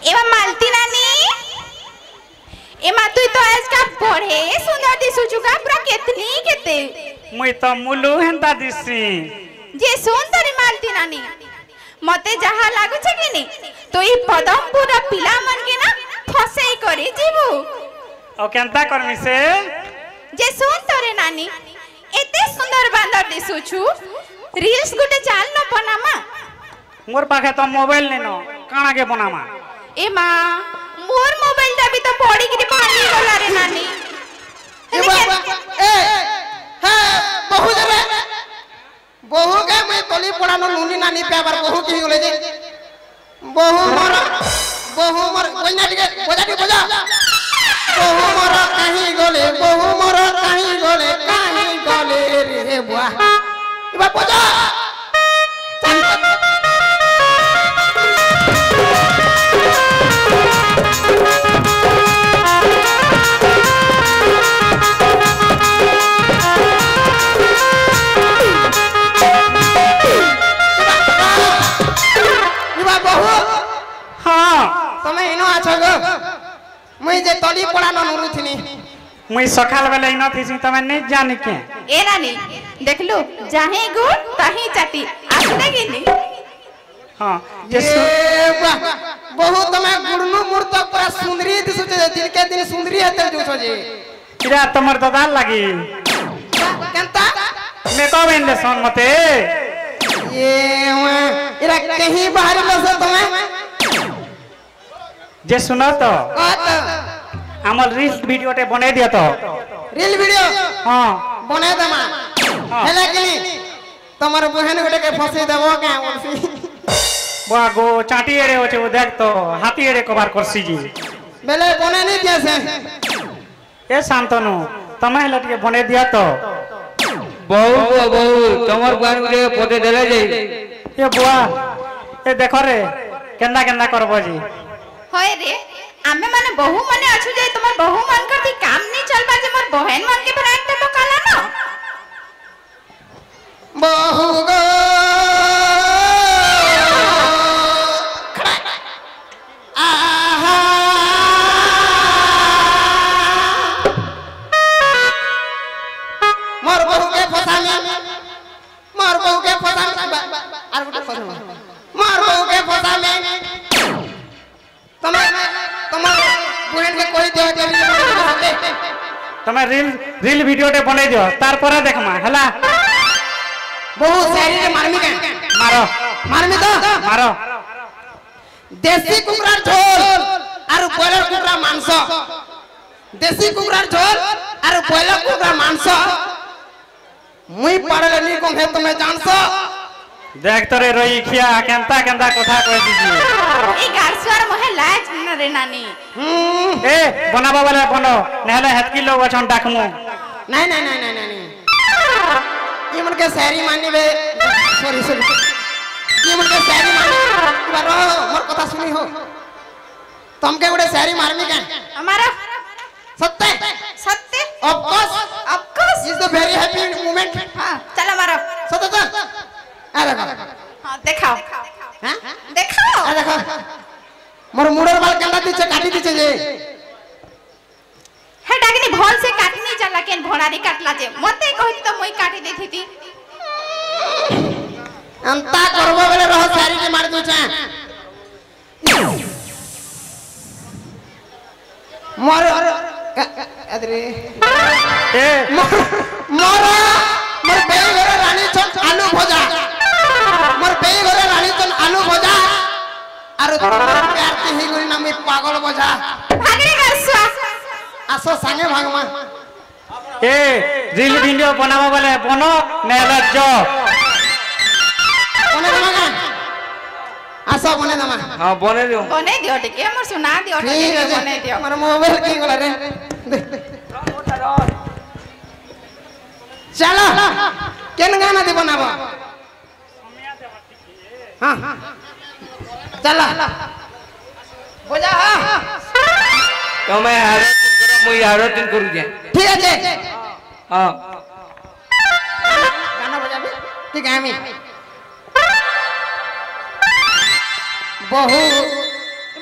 एवा मालती नानी एमा तू तो आज का बड़े सुंदर दिसुचु का पूरा केतनी केते मुई तो मुलु हेंता दिसी जे सुंदरी मालती नानी मते जहा लागु छे कि नी तो ई पदमपुर पिला मन के ना फसेई करी जीवु ओ केंता करमी से जे सुंदरे नानी एते सुंदर बांदर दिसुचु रील्स गुटे चाल न बनामा मोर पाखे तो मोबाइल नै न काना के बनामा ए मां मोर मोबाइल ता भी तो पड़ी कि भांगी गला रे नानी ए बाबा ए हे बहु जरे बहु के मैं तली पड़ानो नुनी नानी पेपर बहु की गले जे बहु मोर कोई ना टिके बजा बहु मोर कहीं गले रे बुआ ए बा बजा मुई जे तली पड़ा न नुरुथिनी मुई सखाल बेले इना थिसी तमे नै जानि के ए नानी देख लो जाहे गुड़ ताही चाटी आसने कि नी हां ये बहु तमे गुड़नु मूर्त पूरा सुंदरी दिसु जे दिन के दिन सुंदरी हेते जुछो जे इरा तमर दादा लागी केंता मेकअप इन सन मते ये इरा कहीं बाहर बस तमे जे सुनो तो हमर रील्स वीडियो टे बने दिया तो रील वीडियो हां बने दमा हेले कि तमर बहन गोटे के फसे देबो के ओलसी बा गो चाटी एड़े होचे वो देख तो हाथी एड़े कबार करसी जी बेले बने नहीं दिया से ए शांतनु तमे हेले के बने दिया तो बहु तमर बहन के पोते देले जे ए बुआ ए देखो रे केंदा केंदा करबो जी होय रे आमे माने बहु माने अछु जे तुम्हार बहु मन करती काम नहीं चलबा जे मोर बहन मन के ब्रांड पे बकाला न बहु गो आहा मोर बहु के फसामी मोर बहु के फसामी आर गुटे फसामी मोर बहु के फसामी तमे बहन के कोई दियो जे तमे रील वीडियो टे बने दियो तार पर देखमा हला बहुत सारी रे मारमी के मारमी तो मारो देसी कुकरा झोल और बॉयलर कुकरा मांस देसी कुकरा झोल और बॉयलर कुकरा मांस मुई पड़ले नी को हे तुमे जानसो देख तो रे रोई खिया केंता केंता कथा कह दीजिए ए गारस्वार मोहे लाज न रे नानी ए बनाबा वाला बनो नहले हतकी लोग अछन डाकमु नहीं ये मन के शायरी मानी बे सॉरी ये मन के शायरी मानी बारो मोर कथा सुनी हो तुमके गुडे शायरी मारमी के हमारा सत्य of course is the very happy moment हां चलो मारो सत्य आ देखो हां दिखाओ हां दिखाओ आ देखो मोर मुड़र बाल काटा दीचे काटी दीचे जे हे डागनी भोल से काटनी चला केन भोणारी काटला जे मते कहि तो मोई काटी देथि थी अंता करबो बेले रह सारी के मार दू छे मोर अदरे ए मोर बेई घरे रानी छन आलू भजा मोर बेई घरे रानी छन आलू भजा आरो प्यार के ही गुरी नामी पागल भजा भागरे गसवा आसो संगे भागमा ए रील वीडियो बनाबा वाले बनो नहले जो कोने दमा आसो बने दमा हां बने दियो बने दियो टिके मोर सुना दियो ठीक है बने दियो मोर मोबाइल की गला रे चलो केन गाना दे बनाबो हां चला बोजा तमे हारे दिन करो मुई हारे दिन करू जे ठीक है हां गाना बजाबे ठीक है मी बहु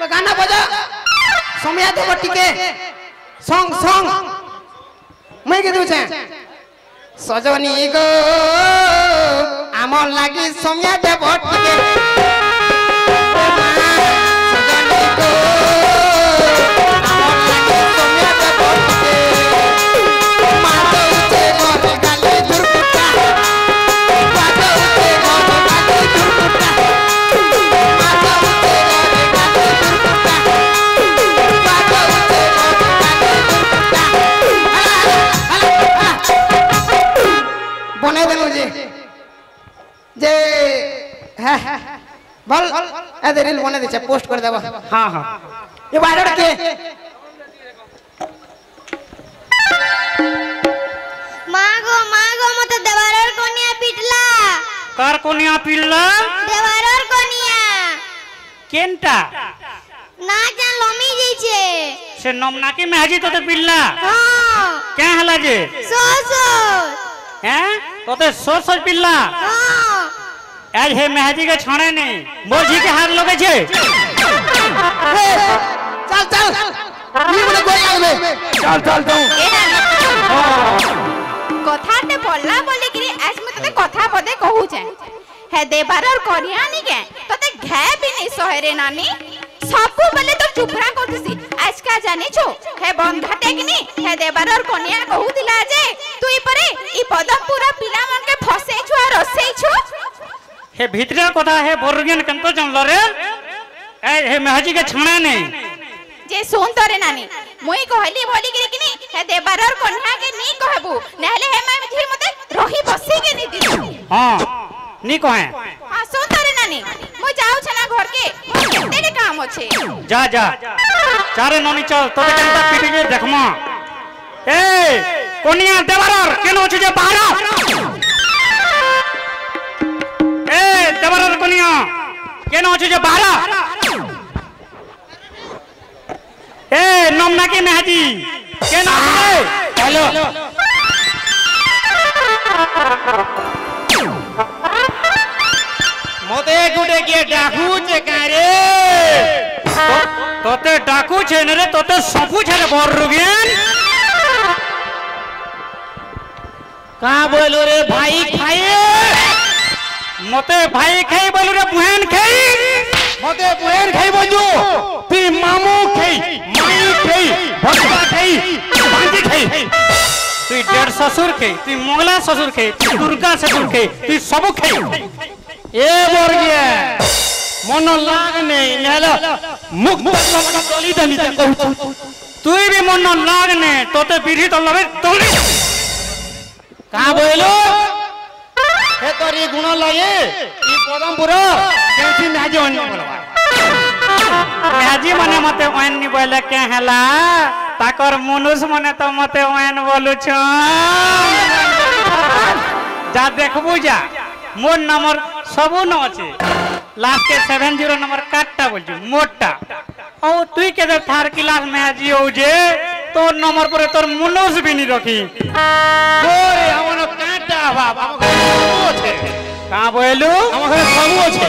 गाना बजा समय देव टिके सॉन्ग सॉन्ग मैं के दूचे सजनी गो आमर लागी समय देव टिके सजनी गो आमर लागी समय देव टिके मातौते घर गाली दुर्पुटा मातौते घर गाली दुर्पुटा मातौते घर गाली दुर्पुटा मातौते घर गाली दुर्पुटा बने देनु जे है बोल ए रील बने दे पोस्ट कर देबो हां हां ये वायरल के मागो मते देवारर कोनिया पिटला कार कोनिया पिल्ला देवारर कोनिया केनटा ना जान लमी जइছে से नमना के मेहजी तोते पिल्ला हां क्या हला जे सोसो हैं तोते सोच सोच पिल्ला हां आज हे मेहजी के छाणे नहीं बोझी के हाथ लगे छे चल चल नी बोले कोई आवे चल तू कथाटे बोलला बोली कि आज मैं तते कथा बदे कहू छे हे देबारर करिया नी के तते घे भी नहीं सोहरे नानी सबको बोले तो चुपरा करथसी आज का जानी छो हे बन घाटे कि नी हे देबारर कनिया कहू दिला जे तुई परे ई पदमपुरा पिला मन के फसे छु और रसे छु हे भीतरे कथा हे बोरगेन कंतो जानलो रे ए हे मेहजी के छाणे नहीं जे सुन तोरे नानी मुई कहली बोली कि नी हे देबारर कन्या के नी कहबू नहले हे मैं झी मते रही बसी के नी दी हां नी कहे हां सुन तोरे नानी मु जाऊ छना घर के मोर केते काम अछि जा जा चारे ननी चल तोते केनता पिटी के देखमा ए कोनिया देबारर केनो छ जे बाहर ए देबारर कोनिया केनो छ जे बाहर ए नमना की मेहदी केनो छ हेलो मते गुडे के डाकू छे कारे तोते डाकू छे न रे तोते सबू छे रे बोरगेन का बोलो रे भाई खाए मते भाई खाई बोलू रे बहन खाई मते बहन खाई बोलू तू मामू खाई माई खाई भगवा खाई भांजी खाई तू डेढ़ ससुर खाई तू मंगला ससुर खाई तू दुर्गा ससुर खाई तू सब खाई ए बोरगे मन लाग नहीं नेलो मुख गली दली ते कहू तू भी मन लागने तोते पीढ़ी तो लबे तोली का बोलो हे तोरी गुण लगे ई पदमपुर कैसी नाजे ओन बोलवा मेहजी मने मते ओन नी बोले के हला ताकर मनुष्य मने तो मते ओन बोलु छ जा देखबू जा मोर नंबर सबू न अछि लास्ट के 70 नंबर काटता बोलछु मोटा ओ तुई के दर थार क्लास मेहजी हो जे तोर नंबर पर तोर मनुष्य भी नहीं रखी ओरे हमन काटा बाबा सबू छे का बोलू हम घरे सबू छे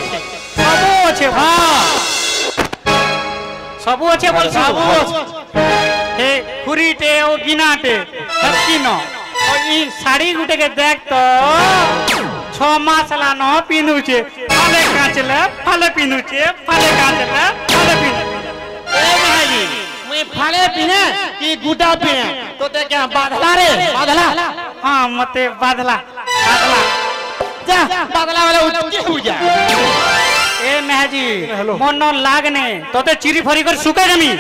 सबू আছে हां सबू আছে बोल सबू हे खुरीटे ओ गिनाटे हकीन ओ ई साड़ी गुटे के देख तो 6 मास ला न पिनु छे फाले काचले फाले पिनु छे फाले काचले फाले पिनु ए भाई मैं फाले पिने कि गुटा पिने तो ते क्या बादला रे बादला हां मते बादला बादला जा बादला वाला उठके हो जा ए मेहजी मन लागने तोते चिरी फरी कर सुके जमी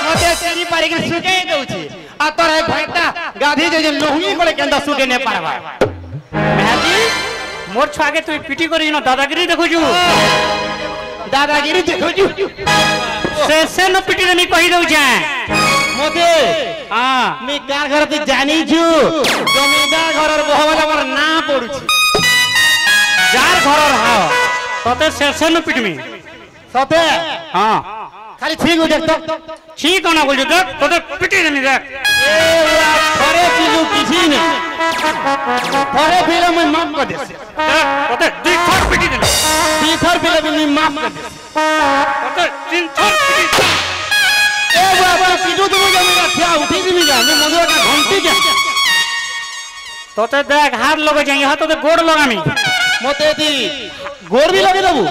मते सेरी पारी के सुके दउछी आ तोरे भाईटा गाधी जे लोहनी कोले केंदा सुके ने पारबा मेहजी मोर छागे तू पिटी करी न दादागिरी देखु छु दादागिरी देखो जू से न पिटी नहीं कहि दउ छै मते हां मी कार घर ते जानी छु जमीदार घरर बहवाला मोर ना पडुछि जार घरर हा तते से न पिटमी सते हां खाली ठीक हो देख तो ठीक ना बोल देख तते पिटी नहीं देख ए उरा थरे चीजू किसी ने थरे फिल्म में माफ कर दे तते दुई थर पिटी दे तीसर फिल्म में माफ कर दे তোতে তিন ছট পিটি এ বাবা পিটু তুমি জমি রাখিয়া উঠি দিবি যা আমি মধুয়া কা ঘন্টি যা তোতে দেখ হাত লগে যাই হাত তোতে গোড় লাগামি মতে দি গোর বি লগে দেবু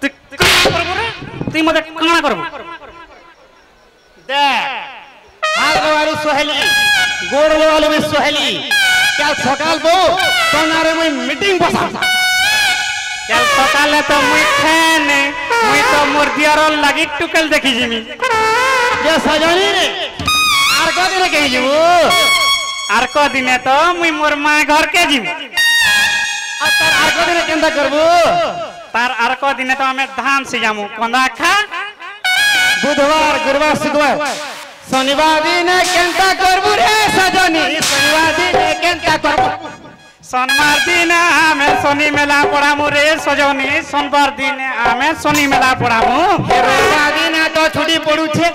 তুই কানা করবো রে তুই মতে কানা করবো দেখ হাত লগালু সোহেলি গোর লগালু বি সোহেলি কাল সকাল বো তোনারে মই মিটিং বসা কাল সকালে তো মুই খেনে মুই তো মোর দিয়ারর লাগি টুকেল দেখি জিমি যে সজনি রে আর কদিনে কে যাবো আর কদিনে তো মুই মোর মা ঘর কে জিমি আর তার আর কদিনে কেনতা করবো তার আর কদিনে তো আমি ধান সিজামু কন্দা খা বুধবার গুরুবার শুক্রবার শনিবার দিনে কেনতা করবো রে সজনি শনিবার দিনে কেনতা করবো সোমবার দিনে আমি শনি মেলা পড়ামু রে সজনি সোমবার দিনে আমি শনি মেলা পড়ামু রবিবার দিনে তো ছুটি পড়ুছে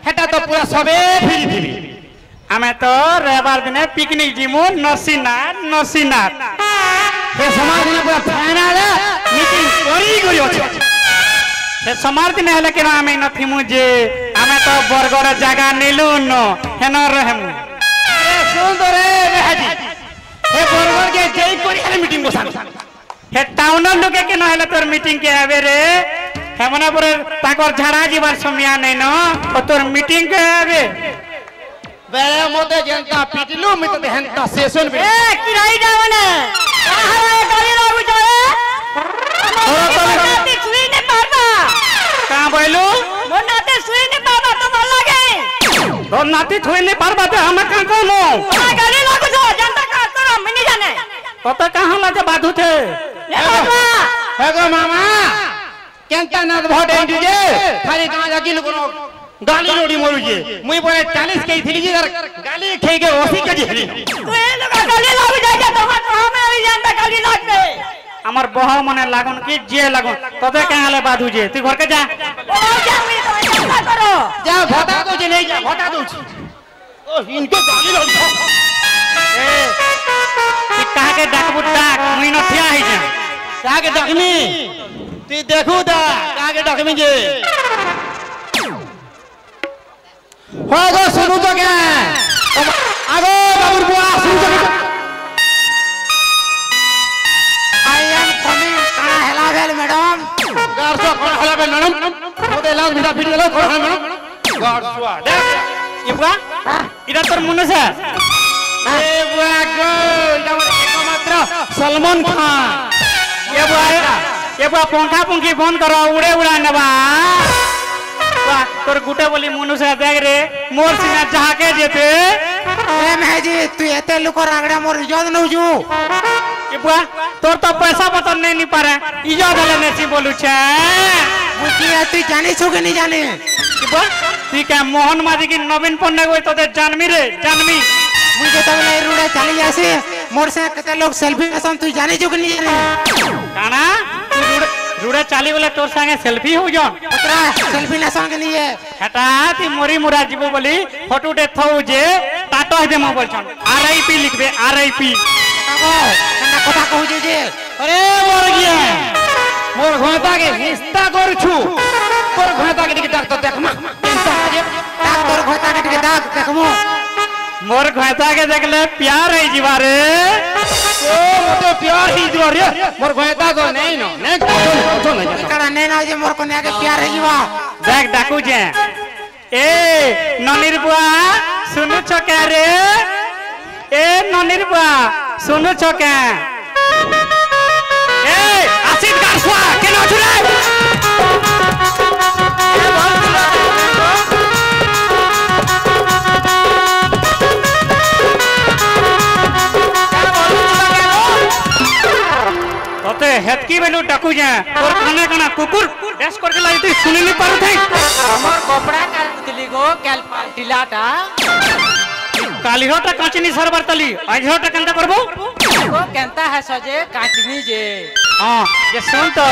হেটা তো পুরা সবে ফিরি ফিরি আমি তো রবিবার দিনে পিকনিক জিমু নসিনাথ হে সমাজ দিনে পুরা ফাইনাল মিটিং করি আছে সে সোমবার দিনে হলে কেন আমি নথিমু যে আমি তো বরগড় জায়গা নিলু ন হেন রহেমু এ সুন্দর রে বেহাজি হে বরবর কে যেই করি হেলে মিটিং বসান হে টাউনের লোকে কেন হলে তোর মিটিং কে হবে রে হেমনা পরে তাকর ঝাড়া যাবার সময় নেই ন ও তোর মিটিং কে হবে বেড়ে মতে জেনতা পিটিলু মিতে হেনতা সেশন বি এ কি রাই যাবে না আহারে গালি লাগু যায় নাতে শুই নে পারবা কা বইলু মোর নাতে শুই নে পারবা তোমার লাগে তোর নাতি থইলে পারবা তে আমি কা কোনো গালি লাগু যায় জানতা কাজ তো আমি নি জানে কত কাহা লাগে বাধুতে এ বাবা হে গো মামা কেনতা না ভোট এন্টি যে খালি গাঁ জাকিল কোন গালি রোডি মরুছে মুই পরে 40 কেই থিলি আর গালি খেয়ে গে 80 কেজি হেলি তুই এ লোক গালি লাগু যায় তোমার কামে আমি জানতা গালি লাগবে আমার বহ মনে লাগুন কি যে লাগুন তবে কাহালে বাধু যে তুই ঘরকে যা ও যামি তুমি চিন্তা করো যা ভোটা তো যে নেই যা ভোটা দউছি ও ইনকে গালি রোডি এ তুই কাহাকে ডাকবু ডাক মুই ন থিয়া হই যা কাকে ডাকমি তুই দেখু দা কাকে ডাকমি যে হয় গো শুনু তো কে আগো বাবুর বুয়া শুনু তো আই এম কমিং কানা হেলা বেল ম্যাডাম গারসো কোন হলা বে ম্যাডাম ওতে লাল ভিটা ফিট গেল কোন হলা ম্যাডাম গারসো দেখ ইবগা ইরা তোর মনে আছে এ বুয়া গো এটা আমার একমাত্র সলমান খান এ বুয়া পঙ্খা পঙ্খি বন্ধ কর উড়ে উড়া নেবা বাহ তোর গুটে বলি মনুষে দেখ রে মোর সিনা যাহাকে যেতে এ মেহেজি তুই এতে লোকর আগড়া মোর ইজ্জত নউজু এ বুয়া তোর তো পয়সা পতন নেই নি পারে ইজ্জত হলে নেছি বলুছে বুঝি তুই জানিছু কি নি জানি এ বুয়া তুই কে মোহন মাঝি কি নবীন পন্ডা কই তোদের জানমি রে জানমি মুই যেতবেলে এই রুড়ে চালি আসি মোর সে কেতে লোক সেলফি নেছন তুই জানিছু কি নি জানি কানা তুই রুড়ে চালি বলে তোর সঙ্গে সেলফি হউ জন পুত্রা সেলফি নেছন কি নিয়ে হেটা তুই মরি মুরা যাব বলি ফটোটে থউ যে টাটো দে মো বলছন আরআইপি লিখবে আরআইপি কাকো কেনা কথা কহুছি যে আরে মর গিয়া মোর ঘোঁতাকে হিস্তা করছু তোর ঘোঁতাকে দিকে ডাক্তার দেখ মা ডাক তোর ঘটা কেটে ডাক দেখমু মোর ঘাতাকে দেখলে প্যার হই ଯିବା রে ও মতে প্যার হি দিও রে মোর ঘোঁতা গো নেই ন নে চল কাড়া নে না যে মোর কোনে আগে প্যার হই ଯିବା দেখ ডাকু যে এ ননির বুয়া শুনু ছকে রে এ ননির বুয়া শুনু ছকে এ আসিফ গারসুয়া কেন ছুরে তোতে হেতকি বেলু ডাকু যা তোর কানে কানা কুকুর ড্যাশ করকে লাই তুই শুনি নি পারু থাই আমার কপড়া কাল দিলি গো কাল পাল্টিলাটা কালিহটা কাচিনি সরবার তলি আজহটা কেনটা করব গো কেনতা है সজে কাটনি যে হ্যাঁ যে শুন তো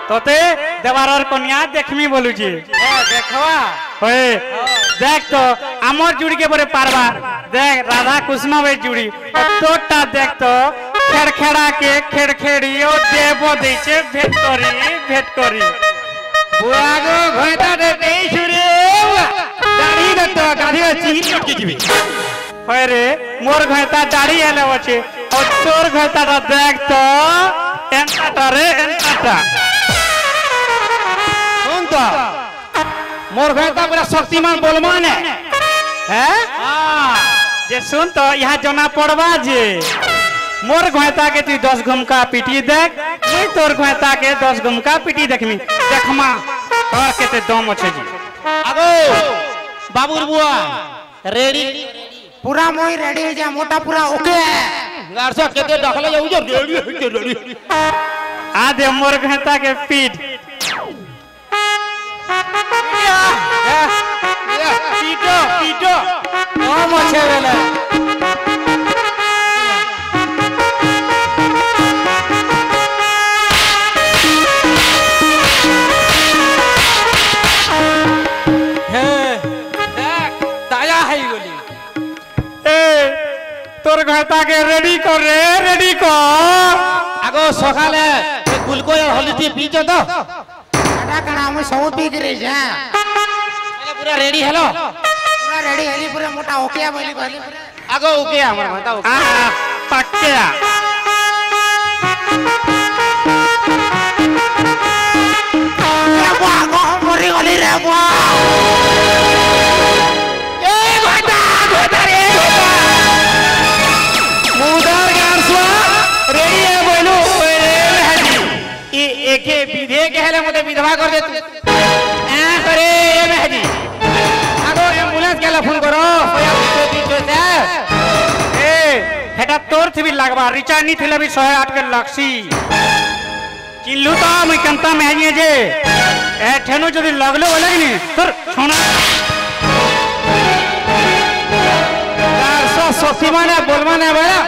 তোতে দেবারর কন্যা দেখমি বলুছি হ্যাঁ দেখবা হয়ে দেখ তো আমার জুড়িকে পরে পারবা দেখ রাধা কৃষ্ণবের জুড়ি তোরটা দেখ তো খেড়খেড়া কে খেড়খেড়ি ও দেব দিছে ভেট করি बुआ गो घोटा दे तेई छुरे दाढ़ी दत गाधी चिंगी लटकी जिबी হয় রে মোর ঘয়তা দাড়ি এলে আছে আর তোর ঘয়তাটা দেখ তো এন্টাটা রে এন্টাটা শুন তো মোর ঘোটা পুরা শক্তিমান বলমান হ্যাঁ যে শুন তো ইহা জনা পড়বা যে মোর ঘয়তা के तू 10 घुमका पिटी देख मुई तोर घयता के 10 घुमका पिटी देखमी देखमा और केते दम আছে जी আগো बाबूर बुआ रेडी पूरा मोई रेडी हो जा मोटा पूरा ओके है गारसा केते डखले जाऊ जो रेडी आ दे मोर घयता के पीट पीटो पीटो कम अच्छे बेले তোর ঘয়তাকে রেডি কর রে রেডি কর আগো সকালে গুলকো হলদি পিজো তো कड़ा कड़ा मैं सब पी के रही जा पूरा रेडी हेलो पूरा रेडी हेली पूरा मोटा ओके है बोली कहली আগো ওকে আমার মাথা ওকে পাক্কা रे बुआ गो मरी गली रे बुआ ए घोटा घोटा रे मुदार गारसवा रेडी है बोलू ई एके विधे के हेले मते विधवा कर दे तू ए करे ए मेहदी আগো एम्बुलेंस केला फोन करो पया पीछे से ए हेटा तोर थी लगवा रिचार्ज नहीं थिले भी 108 के लक्सी चिल्लू तो मैं कंता में है जे ए ठेनो जदी लगलो बोले नी तोर सोना गारसा सोसी माने बोल माने बड़ा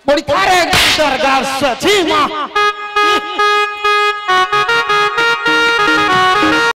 बड़ी थारे दरगार सची मां